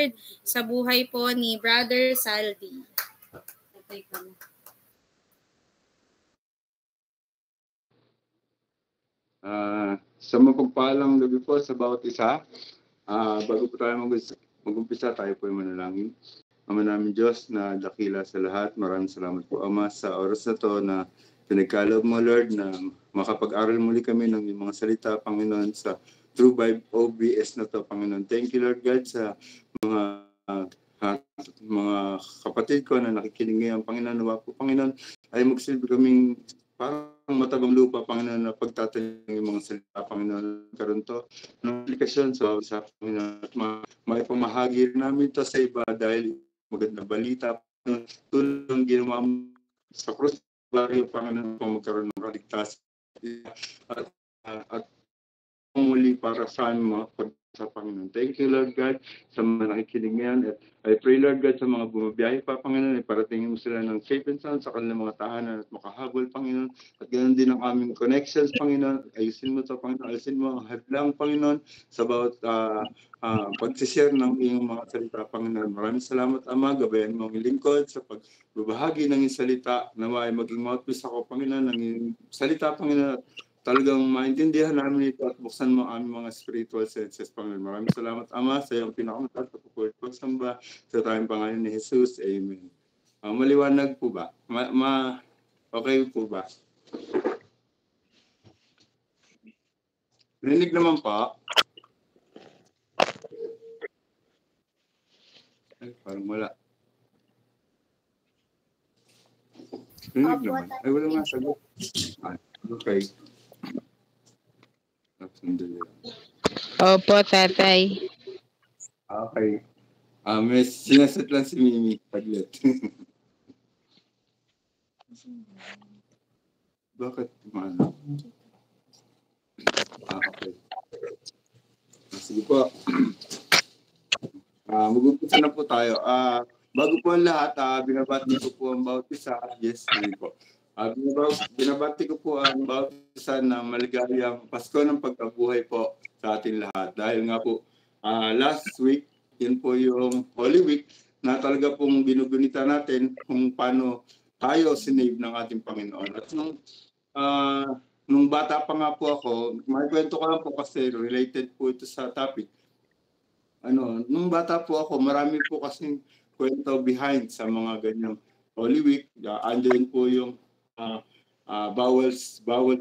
Lord sa buhay po ni Brother Saldi. Sa mapagpalang gabi po sa bawat isa, bago po tayo mag-umpisa, tayo po ay manalangin. Ama namin Diyos na dakila sa lahat, maraming salamat po Ama sa oras na to na pinagkaloob mo Lord na makapag-aral muli kami ng mga salita Panginoon sa True Bible OBS na to Panginoon. Thank you Lord God sa mga kapatid ko na nakikinig ngayon Panginoon. Nawa po Panginoon ay magsilbi kaming parang matabang lupa Panginoon na pagtatanim ng mga salita Panginoon. Karoon to ng aplikasyon sa Panginoon at maipamahagi namin to sa iba dahil magandang balita, tulong ginawa mo sa krus, baryo Panginoon kung magkaroon ng kaligtasan at muli para saan mo sa Panginoon. Thank you Lord God sa mga nakikinig ngayon at I pray Lord God sa mga bumabiyahe pa Panginoon ay paratingin mo sila ng safe and sound sa kanilang mga tahanan at makahabol Panginoon at ganoon din ang aming connections Panginoon. Ayusin mo ito Panginoon, ayusin mo ang hadlang Panginoon sa bawat pag-share ng iyong mga salita Panginoon. Maraming salamat Ama, gabayan mo ang lingkod sa pagbabahagi ng iyong salita na may maging mouthpiece ako Panginoon ng iyong salita Panginoon. Talagang maintindihan namin ito at buksan mo ang mga spiritual senses, Panginoon. Maraming salamat, Ama, sa iyong pinakamatag sa pagsamba sa tayong pangalan ni Jesus. Amen. Maliwanag po ba? Okay po ba? Rinig naman pa. Ay, parang wala. Rinig naman. Ay, wala nga sagot. Okay. Opo, tatay. Okay. May sinaset lang si Mimi. Paglit. Bakit? Maano? Okay. Sige po. Mag-umpisa na po tayo. Bago po ang lahat, binabati ko po ang bawat isa. Yes, hindi po. Binabati ko po ang bawat isa na maligayang Pasko ng pagkabuhay po sa ating lahat. Dahil nga po, last week, yun po yung Holy Week na talaga pong binugunita natin kung paano tayo sinave ng ating Panginoon. At nung bata pa nga po ako, may kwento ko lang po kasi related po ito sa topic. Nung bata po ako, marami po kasing kwento behind sa mga ganyang Holy Week. Andyan po yung bawal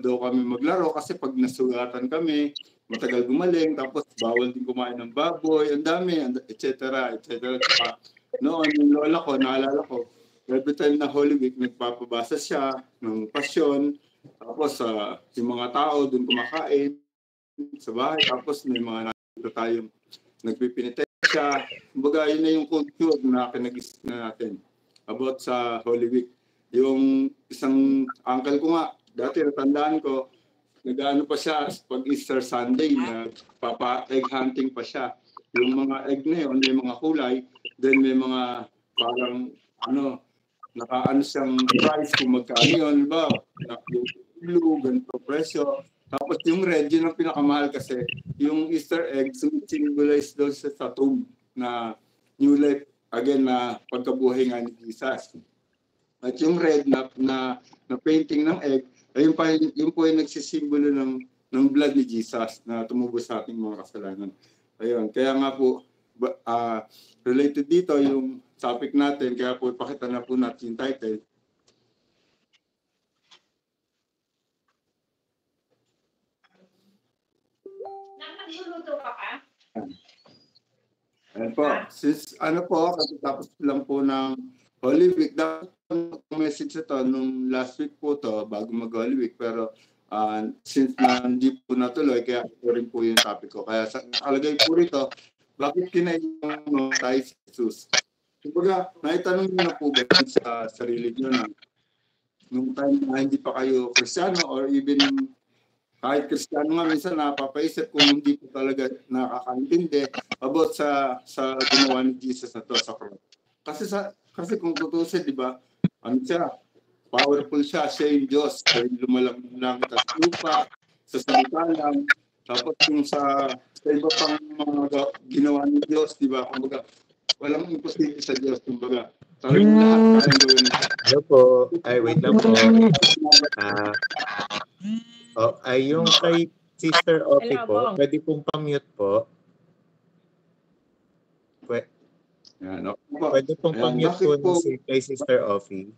daw kami maglaro kasi pag nasugatan kami, matagal gumaling, tapos bawal din kumain ng baboy, ang dami, etc. Noon, yung lola ko, naalala ko, every time na Holy Week, nagpapabasa siya ng pasyon, tapos yung mga tao doon kumakain sa bahay, tapos may mga nakita tayong nagpipinitensya. Kumbaga, yun na yung culture na kinagis na natin about sa Holy Week. Yung isang uncle ko nga, dati natandaan ko, nag-ano pa siya pag Easter Sunday, nagpapa-egg hunting pa siya. Yung mga egg na yun, may mga kulay, then may mga parang naka-ano siyang price kung magkano yun, ba? Yung blue, ganito presyo. Tapos yung red, yun ang pinakamahal kasi yung Easter egg, symbolize doon sa tomb na new life, again, na pagkabuhay nga ni Jesus. At yung red na painting ng egg, yun po ay nagsisimbolo ng blood ni Jesus na tumubos sa ating mga kasalanan. Ayun, kaya nga po, related dito yung topic natin, kaya po ipakita na po natin yung title. Nagluluto ka pa? Ayan po, since kasi tapos lang po ng Holy Week, dapat message ito nung last week po to bago mag-Holy Week, pero since hindi po natuloy, kaya ito rin po yung topic ko. Kaya nakalagay po rito, bakit kinain tayo si Jesus? Kumbaga, naitanong nyo na po ba sa sarili nyo na nung time na hindi pa kayo Kristiyano or even kahit Kristiyano nga, minsan napapaisip kung hindi po talaga nakakaintindi about sa ginawa ni Jesus na to sa cross. Kasi kung tutusin, di ba, siya, powerful siya yung Diyos, siya yung lumalang langit at lupa, sa salita lang, tapos yung sa iba pang mga ginawa ni Diyos, di ba, kumbaga, walang imposible sa Diyos. Kumbaga, talagang lahat kayang gawin. Hello po. Ay, wait lang po. Ay, yung kay Sister Opi po, pwede pong pa-mute po. Yan, okay po. Pwede pong pa-mute po kay Sister Opi.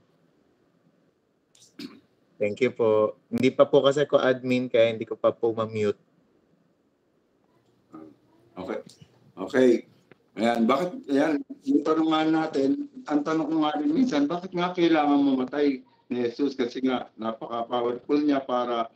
Thank you po. Hindi pa po kasi ko admin kaya hindi ko pa po ma-mute. Okay. Okay. Ayan, yung tanong nga natin, ang tanong ko nga rin minsan, bakit nga kailangan mamatay ni Jesus? Kasi nga, napaka-powerful niya para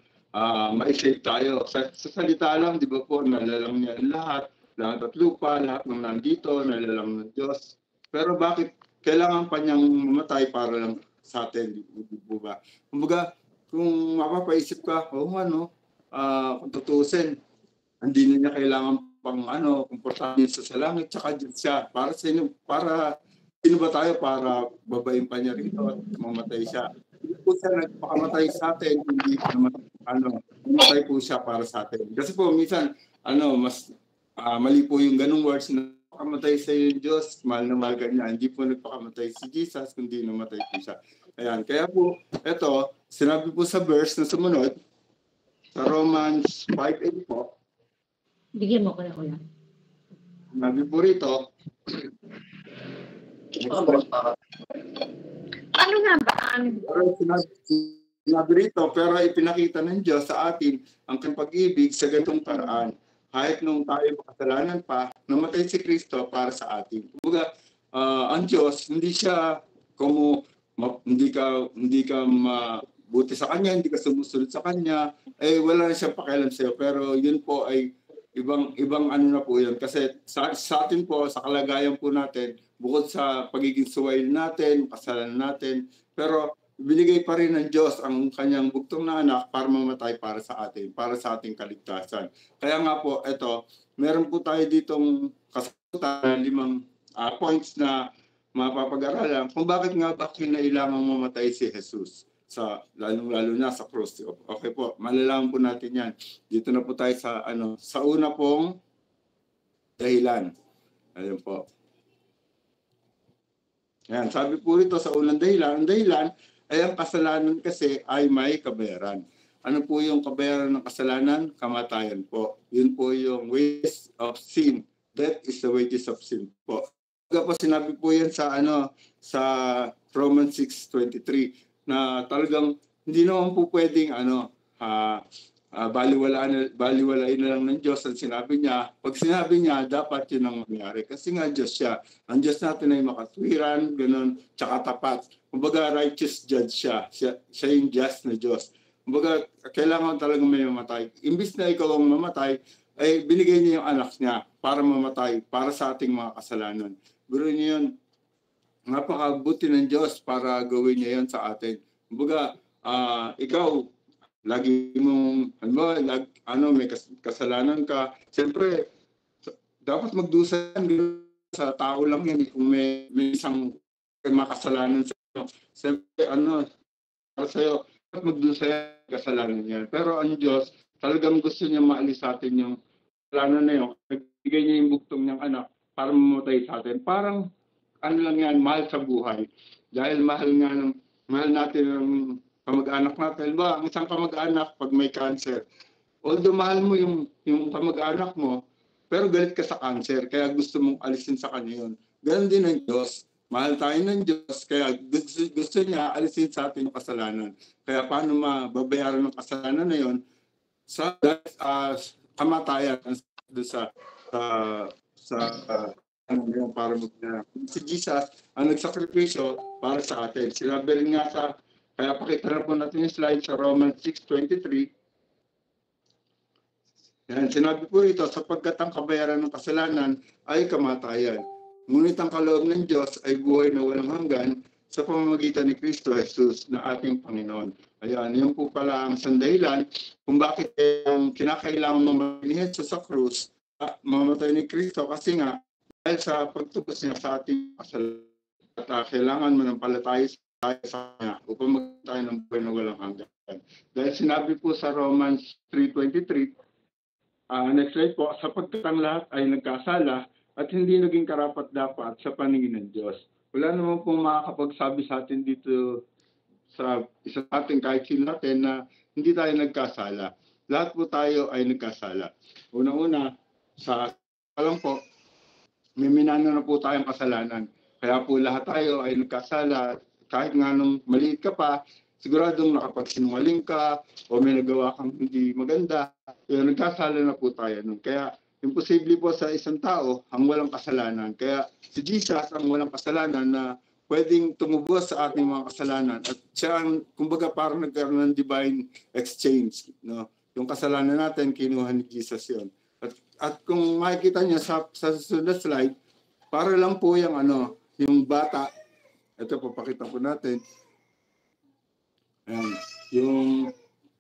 ma-save tayo. Sa salita lang, di ba po, nalalang niya lahat at lupa, lahat ng nandito, nalalang ng Diyos. Pero bakit kailangan pa niyang mamatay para lang sa atin, di po ba? Kumbaga, kung mapapaisip ka, kung tutusin, hindi na niya kailangan pang komportable sa langit, tsaka Diyos siya. Para sino ba tayo para babayin pa niya rito at mamatay siya? Hindi po siya nagpakamatay sa atin, hindi naman mamatay po siya para sa atin. Kasi po minsan mas mali po yung ganung words na pakamatay sa iyo yung Diyos, mahal na mahal ka niya. Hindi po nagpakamatay si Jesus, kundi namatay po siya. Ayan, kaya po ito, sinabi po sa verse na sumunod sa Romans 5:8 po. Bigyan mo ko na ulan. Sinabi po rito, Ano nga ba? sinabi rito, pero ipinakita ng Diyos sa atin ang kanyang pag-ibig sa ganitong paraan. Kahit nung tayo makasalanan pa, namatay si Kristo para sa atin. Kumbaga, ang Diyos, hindi siya hindi ka mabuti sa Kanya, hindi ka sumusunod sa Kanya, wala na siyang pakialam sa iyo. Pero yun po ay ibang na po yun. Kasi sa atin po, sa kalagayan po natin, bukod sa pagiging suwail natin, kasalanan natin, pero binigay pa rin ng Diyos ang kanyang bugtong na anak para mamatay para sa atin, para sa ating kaligtasan. Kaya nga po, meron po tayo ditong kasagutan, 5 points na mapapag-aralan kung bakit nga ba kinailangang mamatay si Jesus. Lalo na sa cross. Okay po, malalaman po natin yan. Dito na po tayo sa una pong dahilan. Ayun po. Yan, sabi po rito sa unang dahilan, ang dahilan ay ang kasalanan kasi ay may kabayaran. Ano po yung kabayaran ng kasalanan? Kamatayan po. Yun po yung wages of sin. Death is the wages of sin po. Kaya po sinabi po yan sa Romans 6:23 na talagang hindi naman po pwedeng baliwalain na lang ng Diyos ang sinabi niya. Pag sinabi niya, dapat yun ang mangyari. Kasi nga Diyos siya. Ang Diyos natin ay makatwiran, ganun, tsaka tapat. Kumbaga, righteous judge siya. Siya yung just na Diyos. Kumbaga, kailangan talaga may mamatay. Imbis na ikaw ang mamatay, ay binigay niya yung anak niya para mamatay, para sa ating mga kasalanan. Guro niya yun, napakabuti ng Diyos para gawin niya yan sa atin. Kumbaga, ikaw, lagi mong, may kasalanan ka. Siyempre, dapat magdusa sa tao lang yan. Kung may isang makasalanan sa iyo. Siyempre, para sa iyo, dapat magdusa yan, kasalanan yan. Pero ang Diyos, talagang gusto niya maalis sa atin yung kasalanan na yun. Nagbigay niya yung bugtong niyang anak para mamatay sa atin. Parang, lang yan, mahal sa buhay. Dahil mahal natin ang kamag-anak natin. Ang isang kamag-anak pag may cancer, although mahal mo yung kamag-anak mo, pero galit ka sa cancer, kaya gusto mong alisin sa kanya yun. Ganon din ang Diyos. Mahal tayo ng Diyos, kaya gusto niya alisin sa atin yung kasalanan. Kaya paano mababayaran ng kasalanan na yun? Sa kamatayan para si Jesus ang nagsakripisyo para sa atin. Sinabi rin nga kaya pakita na po natin yung slide sa Romans 6:23. Yan, sinabi po ito, sapagkat ang kabayaran ng kasalanan ay kamatayan. Ngunit ang kaloob ng Diyos ay buhay na walang hanggan sa pamamagitan ni Kristo Jesus na ating Panginoon. Ayan, yun po pala ang sandahilan kung bakit ang kinakailangan mamatay ni Jesus sa krus, mamatay ni Kristo kasi nga dahil sa pagtubos niya sa ating kasalanan at kailangan manampalataya sa Kanya upang magkaroon tayo ng buhay na walang hanggan. Dahil sinabi po sa Romans 3:23, next slide po, sapagkat ang lahat ay nagkasala at hindi naging karapat-dapat sa paningin ng Diyos. Wala naman pong makakapagsabi sa atin dito sa isa natin kahit sino natin na hindi tayo nagkasala. Lahat po tayo ay nagkasala. Una-una, sa alam po, may minana na po tayong kasalanan. Kaya po lahat tayo ay nagkasala. Kahit nga nung maliit ka pa, siguradong nakapagsinungaling ka o may nagawa kang hindi maganda, nagkasala na po tayo nun. Kaya imposible po sa isang tao ang walang kasalanan. Kaya si Jesus ang walang kasalanan na pwedeng tumubos sa ating mga kasalanan. At siya ang, kumbaga, parang nagkaroon ng divine exchange. No? Yung kasalanan natin, kinuha ni Jesus yun. At kung makikita niyo sa susunod na slide, para lang po yung bata. Ito, papakita po natin. Ayan,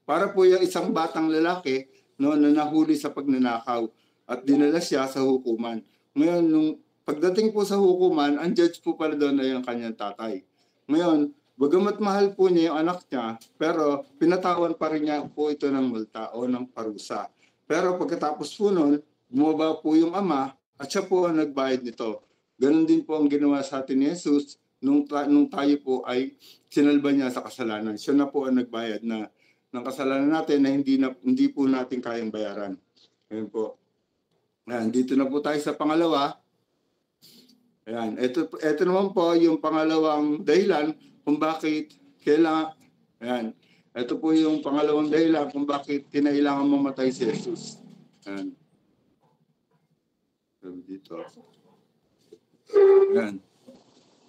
para po yung isang batang lalaki na nahuli sa pagnanakaw at dinala siya sa hukuman. Ngayon, nung pagdating po sa hukuman, ang judge po pala doon ay ang kanyang tatay. Ngayon, bagamat mahal po niya yung anak niya, pero pinatawan pa rin niya po ito ng multa o ng parusa. Pero pagkatapos po noon, bumaba po yung ama at siya po ang nagbayad nito. Ganon din po ang ginawa sa atin ni Jesus nung tayo po ay sinalba niya sa kasalanan. Siya na po ang nagbayad ng kasalanan natin na hindi po natin kayang bayaran. Ayan po. Ayan, dito na po tayo sa pangalawa. Ayan, ito naman po yung pangalawang dahilan kung bakit kailangan. Ayan, ito po yung pangalawang dahilan kung bakit kinailangan mamatay si Jesus. Ayan. Sabi dito. Ayan.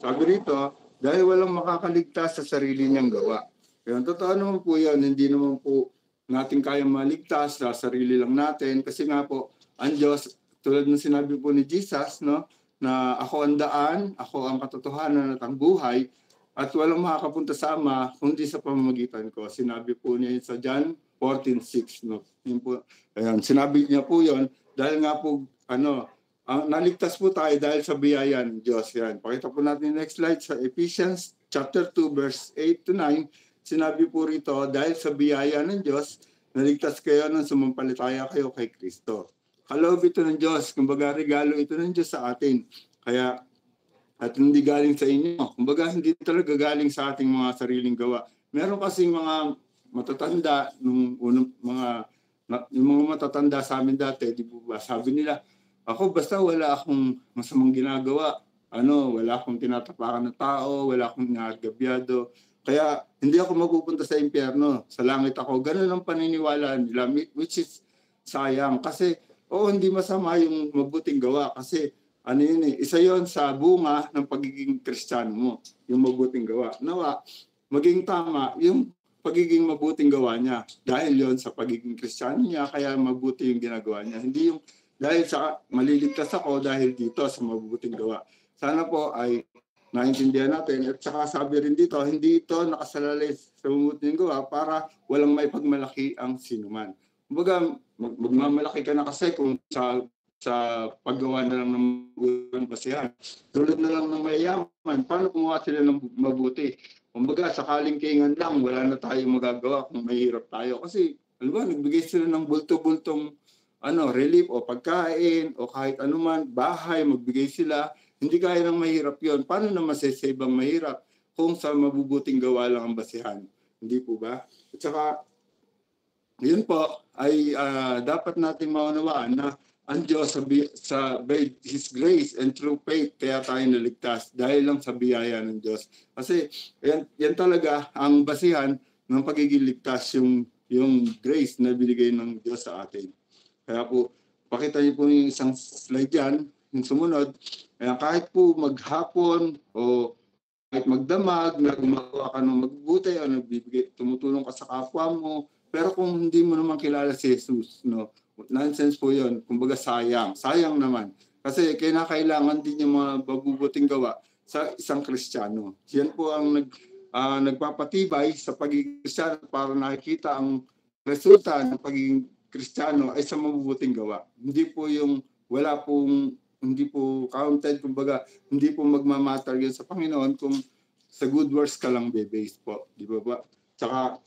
Sabi rito, dahil walang makakaligtas sa sarili niyang gawa. Ayan, totoo naman po yan, hindi naman po natin kayang maligtas sa sarili lang natin. Kasi nga po, ang Diyos, tulad ng sinabi po ni Jesus, no, na ako ang daan, ako ang katotohanan at ang buhay, at walang makakapunta sa Ama kundi sa pamamagitan ko. Sinabi po niya sa John 14:6. No? Ayan, sinabi niya po yon dahil nga po, naligtas po tayo dahil sa biyaya ng Diyos. Yan. Pakita po natin yung next slide sa Ephesians chapter 2, verse 8 to 9. Sinabi po rito, dahil sa biyaya ng Diyos, naligtas kayo nang sumampalataya kayo kay Kristo. Kaloob ito ng Diyos. Kumbaga, regalo ito ng Diyos sa atin. Kaya, at hindi galing sa inyo. Kumbaga, hindi talaga galing sa ating mga sariling gawa. Meron kasing mga matatanda, yung mga matatanda sa amin dati, di ba, sabi nila, ako basta wala akong masamang ginagawa. Wala akong tinatapakan ng tao, wala akong nagabyado. Kaya hindi ako mapupunta sa impyerno. Sa langit ako. Ganun ang paniniwala nila, which is sayang. Kasi, hindi masama yung mabuting gawa. Kasi, isa yon sa bunga ng pagiging Kristiyano mo, yung mabuting gawa. Nawa, maging tama yung pagiging mabuting gawa niya. Dahil yon sa pagiging Kristiyano niya, kaya mabuti yung ginagawa niya. Hindi yung dahil sa maliligtas ako dahil dito sa mabubuting gawa. Sana po ay naintindihan natin. At saka sabi rin dito, hindi ito nakasalalay sa mabubuting gawa para walang maipagmalaki ang sinuman. Kumbaga, magmamalaki ka na kasi kung sa paggawa na lang ng mabuting basihan. Tulad na lang ng mayayaman, paano gumawa sila ng mabuti? Kumbaga, sakaling kaingan lang, wala na tayong magagawa kung mahirap tayo. Kasi, nagbigay sila ng bulto-bultong relief o pagkain o kahit anuman, bahay, magbigay sila. Hindi kaya ng mahirap yon. Paano na masasave ang mahirap kung sa mabubuting gawa lang ang basihan? Hindi po ba? At saka, yun po ay dapat natin maunawaan na ang Diyos by His grace and through faith kaya tayo naligtas dahil lang sa biyaya ng Diyos. Kasi yan talaga ang basihan ng pagiging ligtas, yung grace na binigay ng Diyos sa atin. Kaya po, pakita niyo po yung isang slide yan, yung sumunod. Kaya kahit po maghapon o kahit magdamag, gumagawa ka ng magbuti o tumutulong ka sa kapwa mo, pero kung hindi mo naman kilala si Jesus, nonsense po yun. Kumbaga sayang. Sayang naman. Kasi kailangan din yung mga mabubuting gawa sa isang Kristiyano. Yan po ang nagpapatibay sa pagiging Kristiyano para nakikita ang resulta ng pagiging Kristiyano ay sa mabubuting gawa. Hindi po hindi po counted, kumbaga, hindi po magmamatter yun sa Panginoon kung sa good works ka lang be-based po. Di ba ba? Tsaka,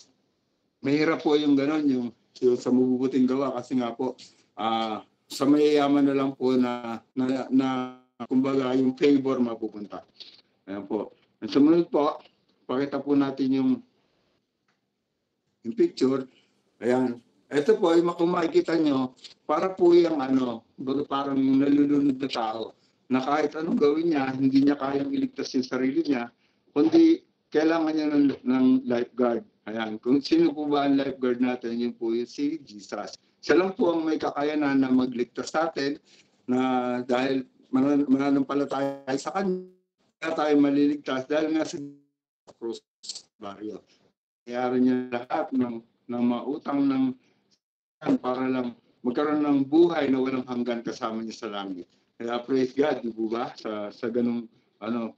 mahirap po yung gano'n, yung sa mabubuting gawa kasi nga po, sa mayayaman na lang po na kumbaga yung favor mapupunta. Ayan po. At sumunod po, pakita po natin yung picture. Ayan. Ito po, kung makikita nyo, para po yung parang nalulunod na tao na kahit anong gawin niya, hindi niya kayang iligtas yung sarili niya, kundi kailangan niya ng lifeguard. Ayan. Kung sino po ba ang lifeguard natin, yun po yung si Jesus. Siya lang po ang may kakayanan na magligtas sa atin na dahil mananampalataya sa kanya, tayo maliligtas dahil nga sa cross barrio. Kaya niya lahat ng mga utang para lang magkaroon ng buhay na walang hanggan kasama niya sa langit. Kaya praise God, di ba? Sa ganung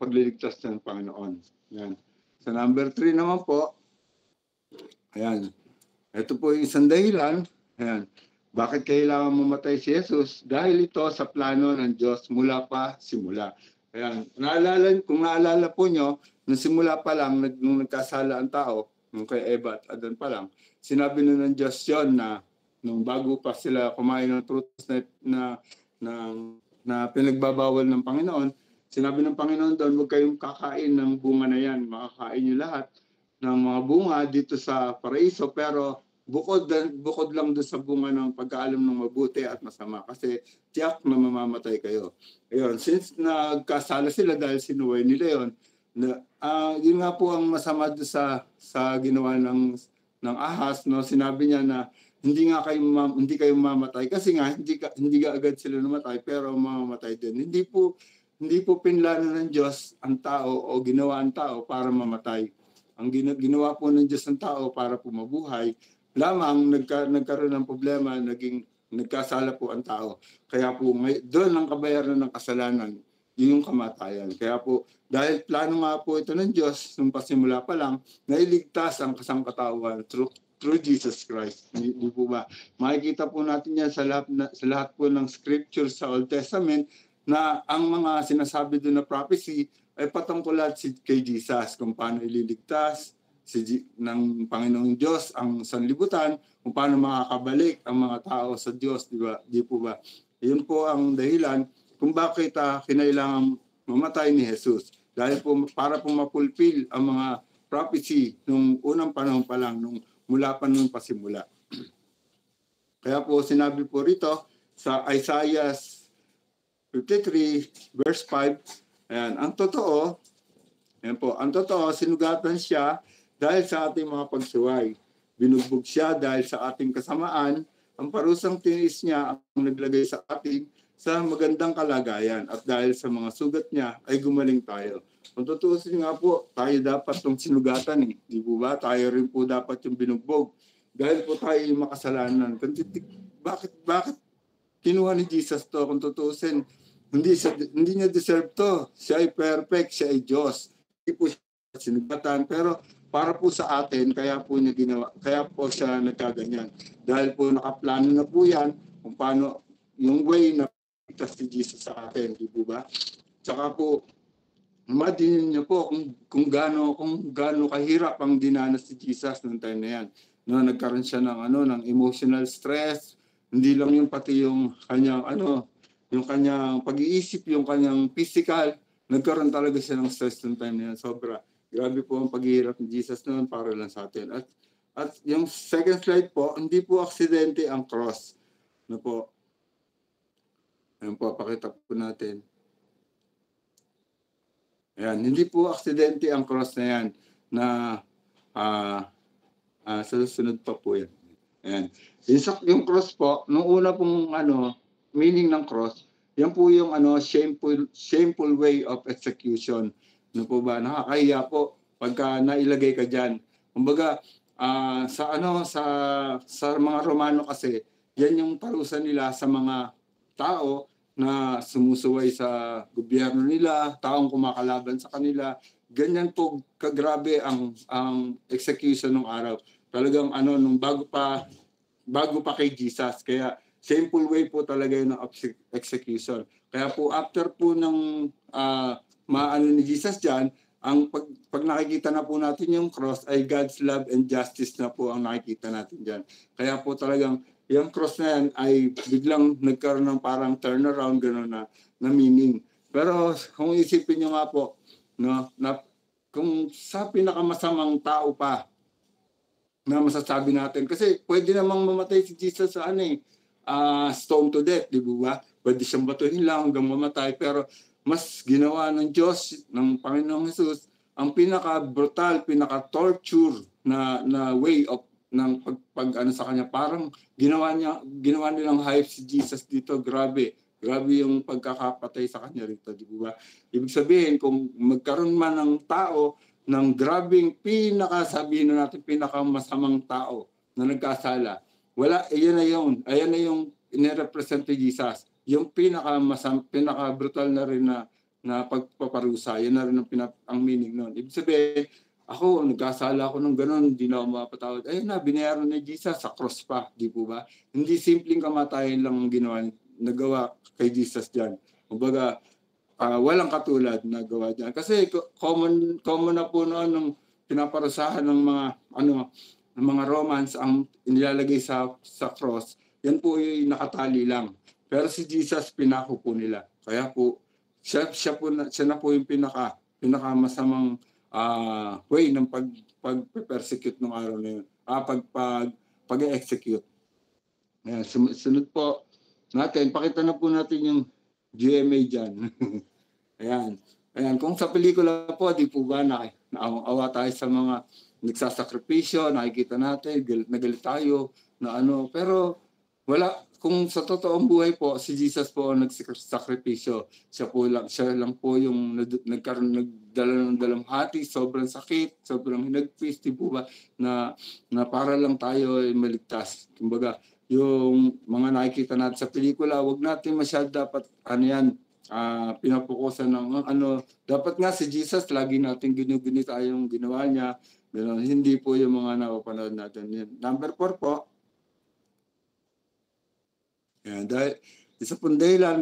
pagliligtas ng Panginoon. Yan. Sa number 3 naman po, ayan. Ito po yung isang dahilan. Ayan. Bakit kailangan mamatay si Jesus? Dahil ito sa plano ng Diyos mula pa simula. Ayan. Kung naalala po nyo, nung simula pa lang, nung nagkasala ang tao, nung kay Eva at Adan pa lang, sinabi na ng Diyos yun na nung bago pa sila kumain ng fruits na pinagbabawal ng Panginoon, sinabi ng Panginoon doon, huwag kayong kakain ng bunga na yan. Makakain nyo lahat ng mga bunga dito sa paraiso, pero bukod lang doon sa bunga ng pagkaalam ng mabuti at masama kasi tiyak na mamamatay kayo. Ayun, since nagkasala sila dahil sinuway nila yun, yun nga po ang masama doon sa ginawa ng ahas, no? Sinabi niya na hindi kayo mamamatay kasi nga hindi agad sila namatay pero mamamatay din. Hindi po pinlano ng Diyos ang tao o ginawa ang tao para mamatay. Ang ginawa po ng Diyos ang tao para po mabuhay. Lamang nagkaroon ng problema, nagkasala po ang tao. Kaya po doon ang kabayaran ng kasalanan, yung kamatayan. Kaya po, dahil plano nga po ito ng Diyos, nung pasimula pa lang, nailigtas ang kasangkatawan through Jesus Christ. Hindi po ba? Makikita po natin yan sa lahat po ng scripture sa Old Testament na ang mga sinasabi doon na prophecy ay patungkol kay Jesus, kung paano ililigtas ng Panginoong Diyos ang sanlibutan, kung paano makakabalik ang mga tao sa Diyos, di ba? Di po ba? Yun po ang dahilan kung bakit kinailangan mamatay ni Jesus. Dahil po para po mapulfill ang mga prophecy nung unang panahon pa lang, mula pa nung pasimula. Kaya po sinabi po rito sa Isaiah 53 verse 5, ayan, ang totoo, sinugatan siya dahil sa ating mga pagsuway. Binugbog siya dahil sa ating kasamaan. Ang parusang tinis niya ang naglagay sa atin sa magandang kalagayan. At dahil sa mga sugat niya ay gumaling tayo. Kung tutuusin nga po, tayo dapat itong sinugatan. Di po ba? Tayo rin po dapat yung binugbog. Dahil po tayo yung makasalanan. Bakit kinuha ni Jesus to? Kung tutuusin, hindi niya deserve to. Siya ay perfect, siya ay Diyos. Hindi po siya sinugatan. Pero para po sa atin, kaya po niya ginawa, kaya po siya nagkaganyan. Dahil po nakaplano na po yan kung paano yung way na ligtas si Jesus sa atin, di po ba? Tsaka po, imagine niyo po kung gaano kahirap ang dinanas si Jesus noong time na yan. No, nagkaroon siya ng emotional stress, hindi lang yung pati yung kanyang yung kanyang pag-iisip, yung kanyang physical, nagkaroon talaga siya ng stress noong time na yan, sobra. Grabe po ang paghihirap ni Jesus noon para lang sa atin. At yung second slide po, hindi po aksidente ang cross. Ano po? Ayan po, pakita po natin. Ayan, hindi po aksidente ang cross na yan na sa susunod pa po yan. Ayan. Yung cross po, nung una pong meaning ng cross, yan po yung shameful way of execution. Ano po ba? Nakakahiya po pagka nailagay ka diyan. Kumbaga sa mga Romano kasi, yan yung parusa nila sa mga tao na sumusuway sa gobyerno nila, taong kumakalaban sa kanila. Ganyan po kagrabe ang execution ng araw. Talagang nung bago pa kay Jesus. Kaya shameful way po talaga yung execution. Kaya po after po ng ni Jesus dyan, pag nakikita na po natin yung cross ay God's love and justice na po ang nakikita natin dyan. Kaya po talagang yung cross na yan ay biglang nagkaroon ng parang turnaround gano'n na meaning. Pero kung isipin nyo nga po, no, na kung sa pinakamasamang tao pa na masasabi natin, kasi pwede namang mamatay si Jesus sa stone to death, di ba? Pwede siyang batuhin lang hanggang mamatay, pero mas ginawa ng Diyos, ng Panginoong Jesus, ang pinaka-brutal, pinaka-torture na way of ng pag sa kanya, parang ginawa nilang hype si Jesus dito. Grabe yung pagkakapatay sa kanya rito, di ba? Ibig sabihin, kung magkaroon man ng tao ng grabing sabihin na natin pinakamasamang tao na nagkasala, wala, ayan na yung inirepresent ni Jesus, yung pinaka-brutal na rin na pagpaparusa. Yan na rin ang meaning nun. Ibig sabihin, ako, nagkasala ako ng gano'n, hindi na ako mapatawad. Ayun na, binayaran ni Jesus sa cross pa, di po ba? Hindi simpleng kamatayan lang ang nagawa kay Jesus dyan. Kumbaga, walang katulad na gawa dyan. Kasi common na po noon nung pinaparusahan ng mga Romans ang inilalagay sa cross, yan po yung nakatali lang. Pero si Jesus, pinako po nila. Kaya po, siya na po yung pinakamasamang way ng pag-persecute ng araw na yun. Pag-execute. Ayan, sunod po natin, pakita na po natin yung GMA dyan. Ayan, kung sa pelikula po, di po ba naawa tayo sa mga nagsasakripisyo, nakikita natin, nagalit tayo, pero wala. Kung sa totoong buhay po, si Jesus po ang nagsakripisyo. Siya lang po yung nagdala ng dalamhati, sobrang sakit, sobrang hinagpis, di po ba, na para lang tayo ay maligtas. Kumbaga, yung mga nakikita natin sa pelikula, wag natin masyado dapat, pinapukusan ng dapat nga si Jesus, lagi natin ginuguni tayong ginawa niya. Hindi po yung mga napapanood natin. Number 4 po. Yan, dahil isa pong dahilan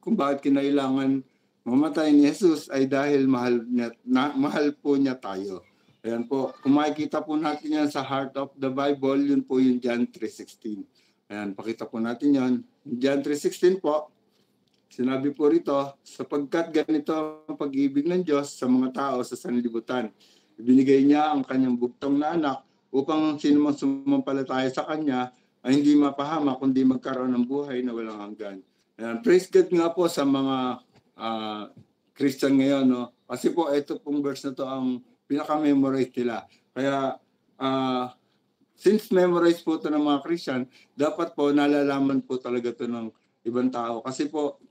kung bakit kinailangan mamatay ni Jesus ay dahil mahal po niya tayo. Ayan po, kung makikita po natin yan sa Heart of the Bible, yun po yung John 3:16. Ayan, pakita po natin yan. John 3:16 po, sinabi po rito, sapagkat ganito ang pag-ibig ng Diyos sa mga tao sa sanlibutan. Ibinigay niya ang kanyang bugtong na anak upang sino mang sumampalataya sa kanya ay hindi mapahama kundi magkaroon ng buhay na walang hanggan. Ayan, praise God nga po sa mga Christian ngayon. No? Kasi po ito pong verse na to ang pinaka-memorize nila. Kaya since memorize po ito ng mga Christian, dapat po nalalaman po talaga ito ng ibang tao. Kasi po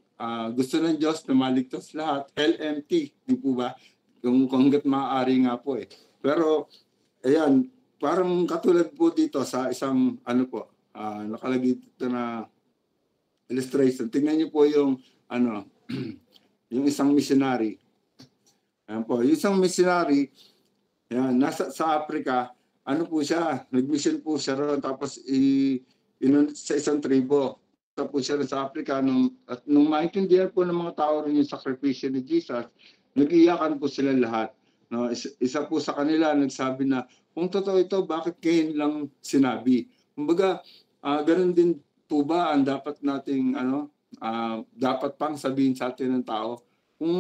gusto ng Diyos na maligtas lahat. LMT, di po ba? Kung hanggat maaari nga po eh. Pero ayan, parang katulad po dito sa isang nakalagay dito na illustration. Tingnan niyo po yung yung isang missionary. Ayan po, yung isang missionary, yan, sa Africa, po siya, nag-mission po siya ron, tapos sa isang tribo. Tapos siya rin sa Africa, nung maintindihan po ng mga tao rin yung sakripisyo ni Jesus, nag-iyakan po sila lahat. No, isa po sa kanila nagsabi na, kung totoo ito, bakit ngayon lang sinabi? Kumbaga, ganun din po ba ang dapat nating dapat pang sabihin sa atin ng tao? Kung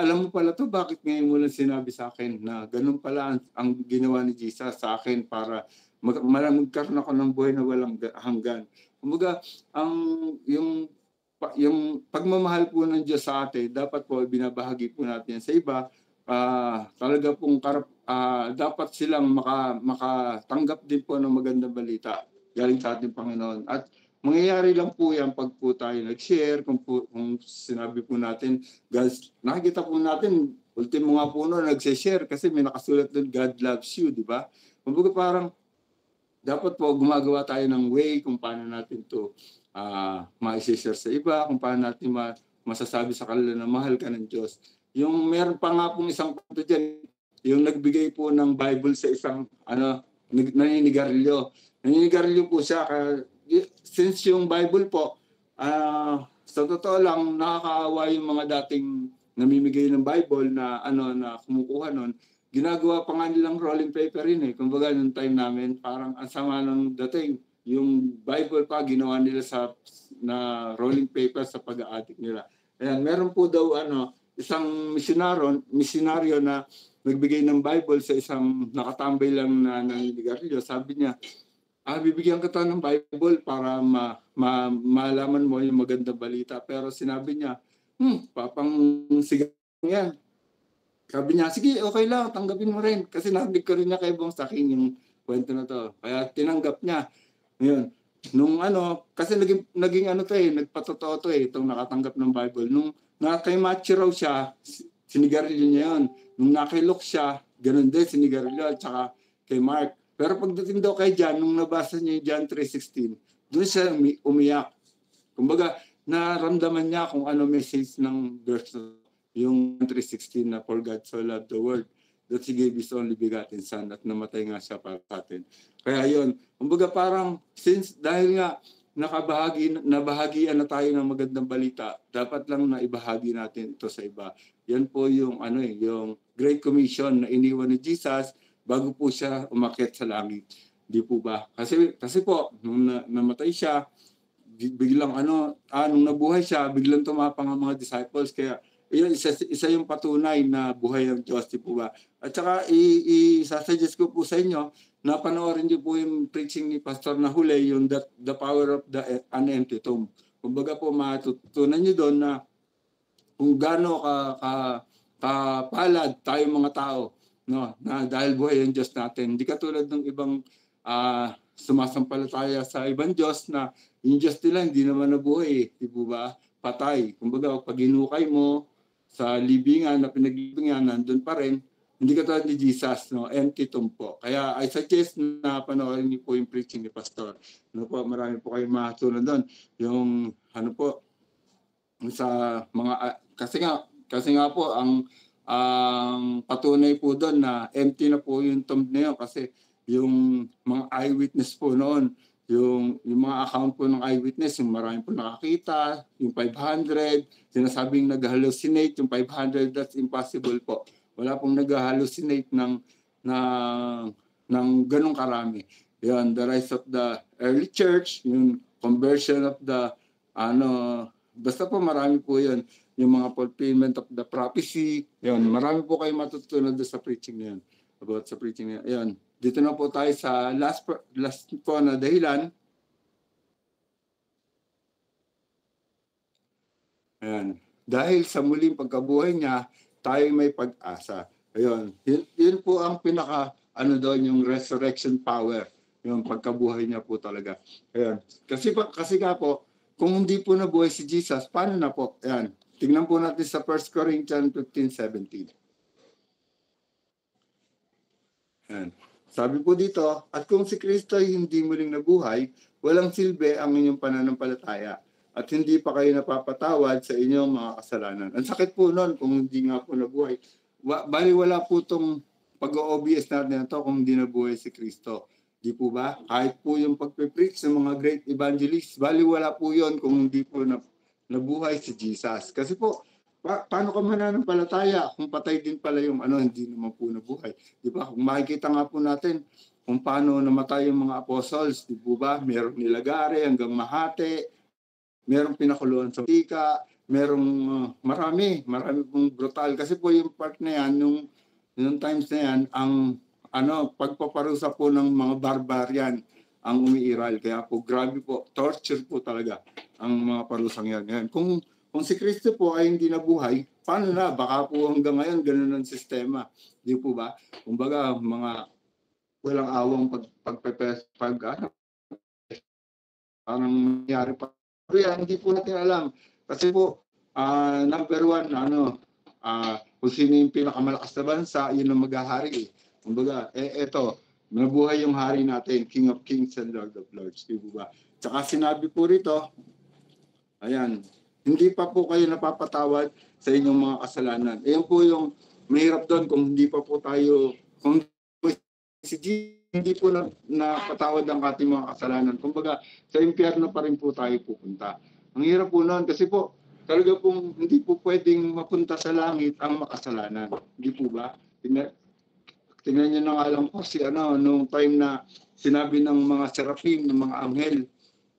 alam mo pala to, bakit ngayon mo lang sinabi sa akin na ganun pala ang ginawa ni Jesus sa akin para magkaroon ako ng buhay na walang hanggan. Kumbaga, yung pagmamahal po ng Diyos sa atin, dapat po binabahagi po natin sa iba. Talaga pong dapat silang makatanggap din po ng magandang balita galing sa ating Panginoon. At mangyayari lang po yan pag po tayo nag-share, kung sinabi po natin, guys, nakikita po natin, ultimo nga po nag-share kasi may nakasulat doon, God loves you, di ba? Kumbaga parang, dapat po gumagawa tayo ng way kung paano natin to ma-share sa iba, kung paano natin masasabi sa kanila na mahal ka ng Diyos. Yung meron pa nga pong isang punto dyan, yung nagbigay po ng Bible sa isang naninigarilyo. Naninigarilyo po siya. Since yung Bible po, sa totoo lang, nakakaawa yung mga dating namimigay ng Bible na kumukuha nun. Ginagawa pa nga nilang rolling paper rin eh. Kumbaga, nung time namin, parang ang sama ng dating. yung Bible pa ginawa nila na rolling paper sa pag-aadik nila. Ayan, meron po daw isang misyonaryo na nagbigay ng Bible sa isang nakatambay lang na naninigarilyo. Sabi niya, bibigyan kita ng Bible para malaman mo yung magandang balita. Pero sinabi niya, papang sigang yan. Sabi niya, sige, okay lang, tanggapin mo rin. Kasi narinig ko rin niya kay Bong sa akin yung kwento na to. Kaya tinanggap niya. Ngayon, kasi naging nagpatotoo to itong nakatanggap ng Bible. Nung kay Matthew raw siya, sinigarilyo niya yun. Nung kay Luke siya, ganun din, sinigarilyo. At saka kay Mark. Pero pagdating daw kay John, nung nabasa niya yung John 3:16, doon siya umiyak. Kumbaga, naramdaman niya kung ano message ng verse yung 3:16 na for God so loved the world that He gave His only begotten Son at namatay nga siya para sa atin. Kaya yun, kumbaga parang dahil nga nabahagian na tayo ng magandang balita, dapat lang na ibahagi natin ito sa iba. Yan po yung yung Great Commission na iniwan ni Jesus bago po siya umakyat sa langit. Di po ba? Kasi po nung namatay siya, biglang nung nabuhay siya, biglang tumapang ang mga disciples. Kaya yun, isa yung patunay na buhay ng Diyos, di po ba? At saka isasuggest ko po sa inyo na panoorin niyo po yung preaching ni Pastor na huli, yung the power of the unempty tomb. Kumbaga po matutunan niyo doon na kung gaano kapalad tayong mga tao, no, na dahil buhay ang Diyos natin. Hindi katulad ng ibang sumasampalataya sa ibang Diyos na yung Diyos nila hindi naman nabuhay, di po ba? Patay. Kumbaga pag hinukay mo sa libingan na pinaglibingan, nandun pa rin. Hindi katulad ni Jesus, no? Empty tomb po. Kaya I suggest na panoorin niyo po yung preaching ni Pastor. Marami po kayong matutunan doon. Yung sa mga kasi nga po ang patunay po doon na empty na po yung tomb na yun kasi yung mga eyewitness po noon, yung mga account po ng eyewitness, yung marami po nakakita, yung 500, sinasabing nag-hallucinate, yung 500, that's impossible po. Wala pong nag-hallucinate ng ganong karami. Yun, the rise of the early church, yung conversion of the basta po marami po yun. Yung mga fulfillment of the prophecy, yun, marami po kayo matutunan sa preaching na yun. About sa preaching na yun. Dito na po tayo sa last po na dahilan. Ayan. Dahil sa muling pagkabuhay niya, tayo may pag-asa. Ayun. Yun po ang pinaka, doon, yung resurrection power. Yung pagkabuhay niya po talaga. Ayun. Kasi nga po, kung hindi po nabuhay si Jesus, paano na po? Ayan. Tingnan po natin sa 1 Corinthians 15:17. Ayan. Sabi po dito, at kung si Kristo ay hindi muling nabuhay, walang silbi ang inyong pananampalataya at hindi pa kayo napapatawad sa inyong mga kasalanan. Ang sakit po nun kung hindi nga po nabuhay. Bali wala po itong pag-o-obvious natin na ito kung hindi nabuhay si Kristo. Di po ba? Kahit po yung pagpipreach ng mga great evangelists, bali wala po yun kung hindi po nabuhay si Jesus. Kasi po, paano ka mananampalataya kung patay din pala yung hindi naman po nabuhay. Di ba? Kung makikita nga po natin kung paano namatay yung mga apostles, di po ba? Merong nilagari hanggang Mahate, merong pinakuluan sa Tika, merong marami pong brutal. Kasi po yung part na yan, yung times na yan, ang pagpaparusa po ng mga barbarian ang umiiral. Kaya po, grabe po, torture po talaga ang mga parusang yan. Kung si Kristo po ay hindi nabuhay, paano na? Baka po hanggang ngayon ganun ang sistema. Di po ba? Kumbaga, mga walang awang parang nangyari pa. Pero yan, hindi po natin alam. Kasi po, number one, kung sino yung pinakamalakas na bansa, yun ang maghahari. Kumbaga, eto, nabuhay yung hari natin, King of Kings and Lord of Lords. Di po ba? Tsaka sinabi po rito, ayan, hindi pa po kayo napapatawad sa inyong mga kasalanan. Ayan po yung mahirap doon kung hindi pa po tayo, kung si hindi po napatawad ang ating mga kasalanan. Kumbaga, sa impyerno pa rin po tayo pupunta. Ang hirap po noon kasi po, talaga pong hindi po pwedeng mapunta sa langit ang makasalanan. Hindi po ba? tingnan niyo na nga lang po si nung time na sinabi ng mga seraphim, ng mga anghel,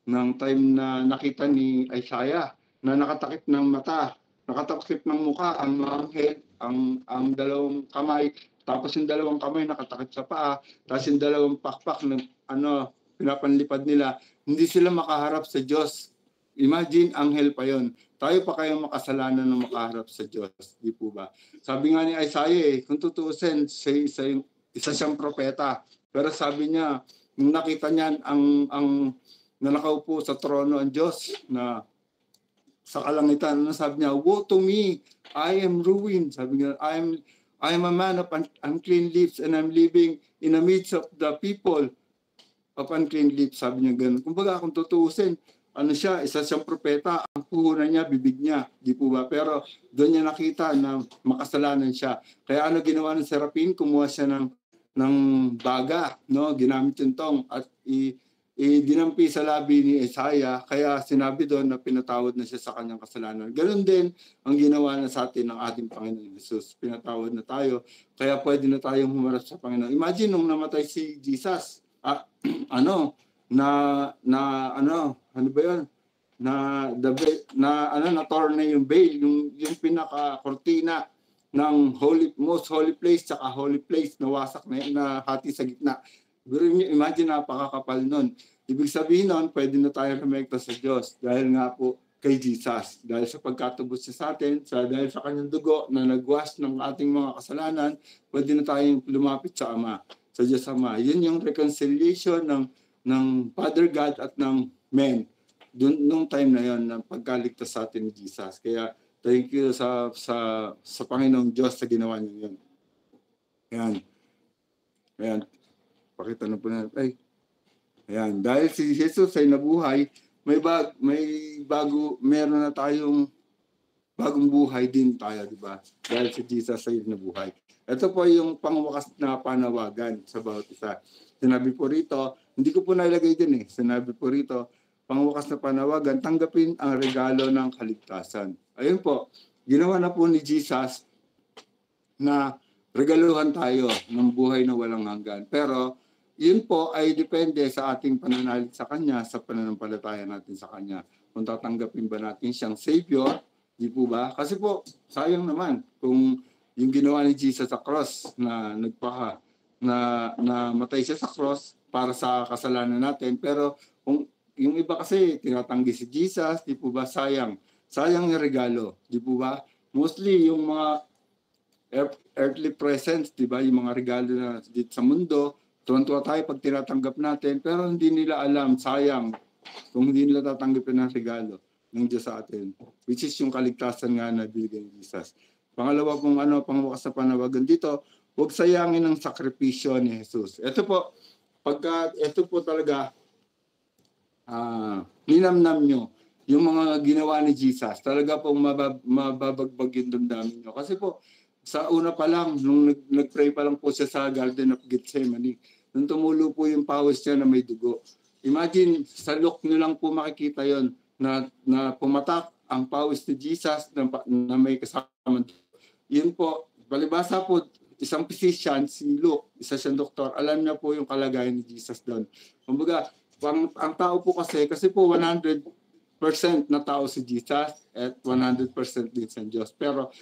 ng time na nakita ni Isaiah na nakatakip ng mata, nakatakip ng mukha ang mga anghel, ang dalawang kamay, tapos yung dalawang kamay nakatakip sa paa, tapos yung dalawang pakpak ng pinapanlipad nila, hindi sila makaharap sa Diyos. Imagine, anghel pa yon. Tayo pa kayang makasalanan ng makaharap sa Diyos, di po ba? Sabi nga ni Isaiah, kung tutuusin, isa siyang propeta. Pero sabi niya, nung nakita niya ang na nakaupo sa trono ang Diyos na sa kalangitan, sabi niya, woe to me, I am ruined. Sabi niya, I am a man of unclean lips and I'm living in the midst of the people of unclean lips. Sabi niya ganun. Kumbaga, kung tutuusin, siya, isa siyang propeta, ang puhunan niya, bibig niya, di po ba? Pero doon niya nakita na makasalanan siya. Kaya ginawa ng Serapin, kumuha siya ng baga, no? Ginamit yung tong at dinampi sa labi ni Isaiah, kaya sinabi doon na pinatawad na siya sa kanyang kasalanan. Ganon din ang ginawa na sa atin ng ating Panginoon Jesus. Pinatawad na tayo, kaya pwede na tayong humarap sa Panginoon. Imagine nung namatay si Jesus, ano ba yun? Na-torn na yung veil, yung pinaka-kortina ng most holy place saka holy place na wasak na hati sa gitna. Imagine, napakakapal nun. Ibig sabihin nun, pwede na tayo rumekta sa Diyos dahil nga po kay Jesus. Dahil sa pagkatubos siya sa atin, dahil sa kanyang dugo na nagwash ng ating mga kasalanan, pwede na tayong lumapit sa Ama, sa Diyos Ama. Yun yung reconciliation ng Father God at ng men. Nung time na yon na pagkaligtas sa atin ni Jesus. Kaya thank you sa Panginoong Diyos sa ginawa niyo yun. Ayan. Pakita na po na. Ayan. Dahil si Jesus ay nabuhay, meron na tayong bagong buhay din tayo, di ba? Dahil si Jesus ay nabuhay. Ito po yung pangwakas na panawagan sa bawat isa. Sinabi po rito, hindi ko po nalagay din Sinabi po rito, pangwakas na panawagan, tanggapin ang regalo ng kaligtasan. Ayun po, ginawa na po ni Jesus na regaluhan tayo ng buhay na walang hanggan. Pero yun po ay depende sa ating pananalig sa Kanya, sa pananampalataya natin sa Kanya. Kung tatanggapin ba natin siyang Savior, di po ba? Kasi po, sayang naman kung yung ginawa ni Jesus sa cross na matay siya sa cross para sa kasalanan natin. Pero kung yung iba kasi tinatanggi si Jesus, di po ba? Sayang yung regalo, di po ba? Mostly yung mga earthly presents, di ba? Yung mga regalo na dito sa mundo, tuwan-tuwa tayo pag tinatanggap natin, pero hindi nila alam, sayang, kung hindi nila tatanggapin ang regalo ng Diyos sa atin, which is yung kaligtasan nga na binigay ni Jesus. Pangalawa kung pangwakas na panawagan dito, huwag sayangin ang sakripisyo ni Jesus. Ito po talaga, ninamnam nyo yung mga ginawa ni Jesus. Talaga pong mababagbag yung damdamin nyo. Kasi po, sa una pa lang, nung nag-pray pa lang po siya sa Garden of Gethsemane, nung tumulo po yung pawis niya na may dugo. Imagine, sa look nyo lang po makikita yon na pumatak ang pawis ni Jesus na may kasama. Yun po, palibasa po, isang physician, si Luke, isa siyang doktor, alam niya po yung kalagayan ni Jesus doon. Kumbaga, ang tao po kasi po 100% na tao si Jesus at 100% din sa Diyos. Pero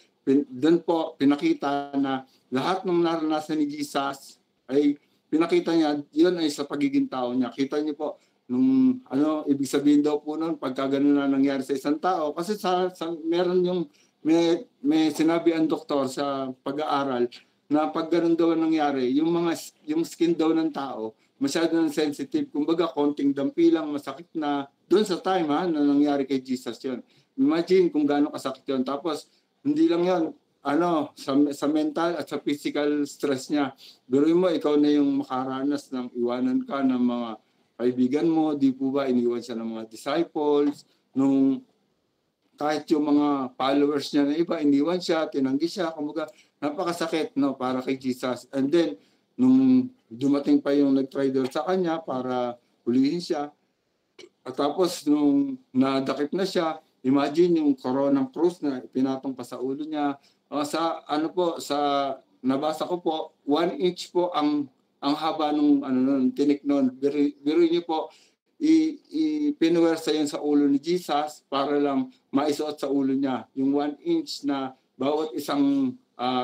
doon po pinakita na lahat ng naranasan ni Jesus ay pinakita niya, yun ay sa pagiging tao niya. Kita niyo po, nung ibig sabihin daw po noon, pagka ganun na nangyari sa isang tao, kasi may sinabi ang doktor sa pag-aaral na pag ganun daw nangyari, yung skin daw ng tao, masyado ng sensitive, kumbaga konting dampi lang, masakit na, doon sa time na nangyari kay Jesus yun. Imagine kung gaano kasakit yun. Tapos, hindi lang yun, sa mental at sa physical stress niya. Biruin mo, ikaw na yung makaranas ng iwanan ka ng mga kaibigan mo, di po ba, iniwan siya ng mga disciples, kahit yung mga followers niya na iba, iniwan siya, tinanggi siya, kumbaga, napakasakit, para kay Jesus. And then, nung dumating pa yung nag-try doon sa kanya para hulihin siya, at tapos nung nadakip na siya, imagine yung coronang cross na pinatong pa sa ulo niya. Sa nabasa ko po, 1 inch po ang haba nung tinik nun. Biro niyo po, pinuwersa yun sa ulo ni Jesus para lang maisuot sa ulo niya. Yung 1 inch na bawat isang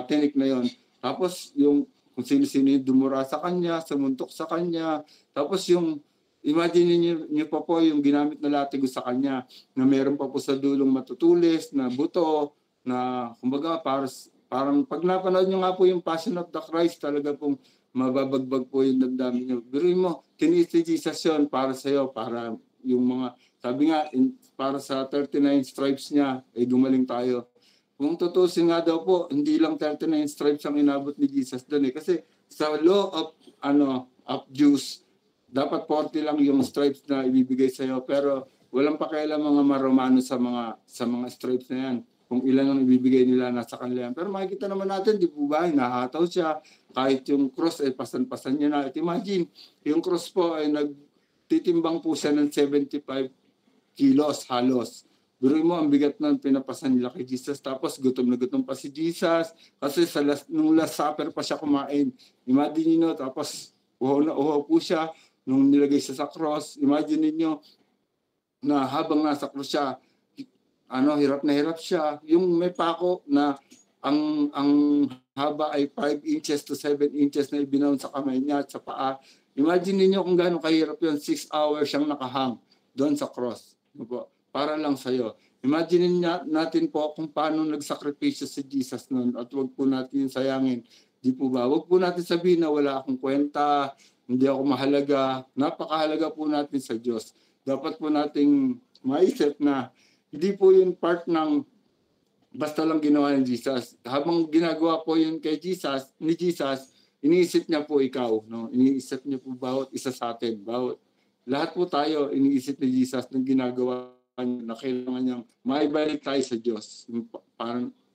tinik na yon. Tapos yung kung sino-sino yung dumura sa kanya, sumuntok sa kanya. Tapos yung, imagine niyo pa po yung ginamit na latigo sa kanya na meron pa po sa dulong matutulis, na buto, na kumbaga parang pag napanood nyo nga po yung Passion of the Christ, talaga pong mababagbag po yung damdamin nyo. Biruin mo, tiniis ni Jesus yun para sa'yo, para yung mga, sabi nga, para sa 39 stripes niya, ay gumaling tayo. Kung tutusin nga daw po, hindi lang 39 stripes ang inabot ni Jesus doon eh. Kasi sa law of Jews, dapat 40 lang yung stripes na ibibigay sa'yo. Pero walang pakialam mga Maromano sa mga stripes na yan. Kung ilan ang ibibigay nila nasa kanila yan. Pero makikita naman natin, di po ba, nahataw siya. Kahit yung cross, pasan-pasan niya na. At imagine, yung cross po ay nagtitimbang po siya ng 75 kilos halos. Biruin mo, ang bigat nun, pinapasan nila kay Jesus. Tapos gutom na gutom pa si Jesus. Kasi nung last supper pa siya kumain. Imagine niyo, tapos uhaw na uhaw po siya nung nilagay siya sa cross. Imagine niyo na habang nasa cross siya, hirap na hirap siya. Yung may pako na ang haba ay 5 inches to 7 inches na ibinaon sa kamay niya at sa paa. Imagine niyo kung gaano kahirap yun. 6 hours siyang nakahang doon sa cross. Para lang sa'yo. Imagine natin po kung paano nagsakripisyo si Jesus noon at wag po natin sayangin. Di po ba? Wag po natin sabihin na wala akong kwenta, hindi ako mahalaga. Napakahalaga po natin sa Diyos. Dapat po nating maisip na hindi po yun part ng basta lang ginawa ni Jesus. Habang ginagawa po yun kay Jesus, ni Jesus, iniisip niya po ikaw. No? Iniisip niya po bawat isa sa atin. Lahat po tayo iniisip ni Jesus ng ginagawa na kailangan niyang maibalik tayo sa Diyos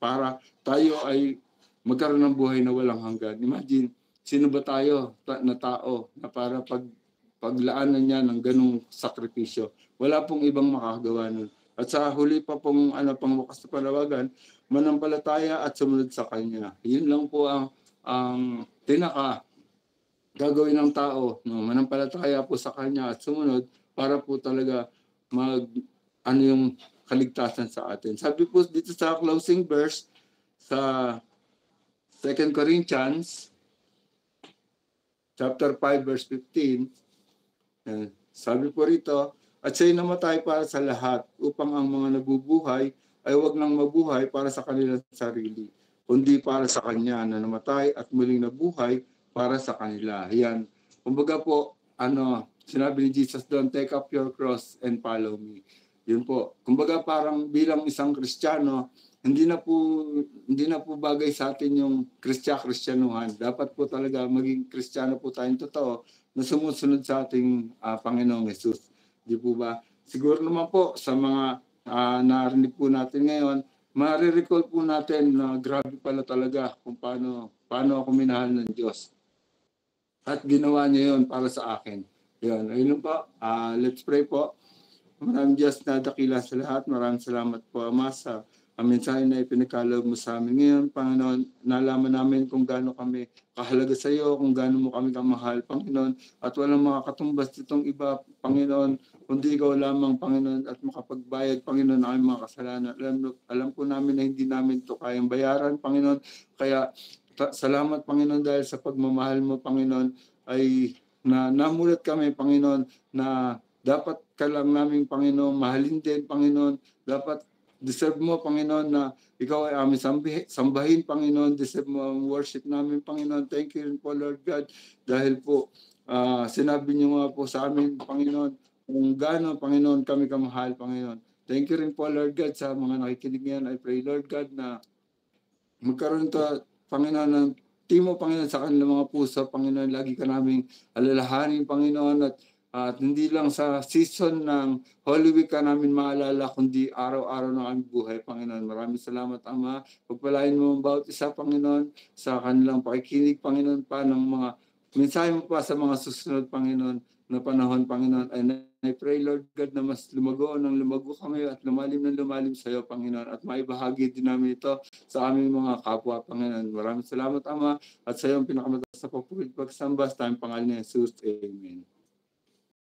para tayo ay magkaroon ng buhay na walang hanggan. Imagine, sino ba tayo na tao na para paglaanan niya ng ganung sakripisyo? Wala pong ibang makakagawa nun. At sa huli pa pong pangwakas na panawagan, manampalataya at sumunod sa Kanya. Yun lang po ang gagawin ng tao. No? Manampalataya po sa Kanya at sumunod para po talaga yung kaligtasan sa atin. Sabi po dito sa closing verse sa 2 Corinthians chapter 5 verse 15, sabi po rito, at siya'y namatay para sa lahat upang ang mga nabubuhay ay huwag nang mabuhay para sa kanilang sarili, kundi para sa Kanya na namatay at muling nabuhay para sa kanila. Yan. Kumbaga po, sinabi ni Jesus doon, take up your cross and follow me. Yun po. Kumbaga parang bilang isang Kristiyano, hindi na po bagay sa atin yung Kristyanuhan. Dapat po talaga maging Kristiyano po tayong totoo na sumusunod sa ating Panginoong Jesus. Di po ba? Siguro naman po sa mga narinig po natin ngayon, marirecall po natin na grabe pala talaga kung paano ako minahal ng Diyos. At ginawa niya yun para sa akin. Yun. Ayun po. Let's pray po. Maraming Diyos na dakila sa lahat. Maraming salamat po, Ama, sa mensahe na ipinagkaloob mo sa amin ngayon. Panginoon, nalaman namin kung gaano kami kahalaga sa iyo, kung gaano mo kami kamahal, Panginoon. At walang makakatumbas ditong iba, Panginoon, kundi ikaw lamang, Panginoon, at makapagbayad, Panginoon, ng aming mga kasalanan. Alam po namin na hindi namin ito kayang bayaran, Panginoon. Kaya salamat, Panginoon, dahil sa pagmamahal mo, Panginoon, ay namulat kami, Panginoon, na dapat ka lang namin, Panginoon, mahalin din, Panginoon. Dapat deserve mo, Panginoon, na ikaw ay aming sambahin, Panginoon. Deserve mo ang worship namin, Panginoon. Thank you po, Lord God. Dahil po, sinabi niyo nga po sa amin, Panginoon, kung gaano, Panginoon, kami kamahal, Panginoon. Thank you rin po, Lord God, sa mga nakikinig ngayon. I pray, Lord God, na magkaroon ito, Panginoon, ng timo, Panginoon, sa kanilang mga puso, Panginoon. Lagi ka naming alalahanin, Panginoon, at hindi lang sa season ng Holy Week ka namin maalala, kundi araw-araw ng aming buhay, Panginoon. Maraming salamat, Ama. Pagpalain mo ang bawat isa, Panginoon, sa kanilang pakikinig, Panginoon, pa ng mga mensahe mo pa sa mga susunod, Panginoon. na panahon, Panginoon. And I pray, Lord God, na mas lumago kami at lumalim sa iyo, Panginoon. At maibahagi din namin ito sa aming mga kapwa, Panginoon. Maraming salamat, Ama. At sa iyo ang pinakamataas na pagsamba sa tayong pangalan ni Jesus. Amen.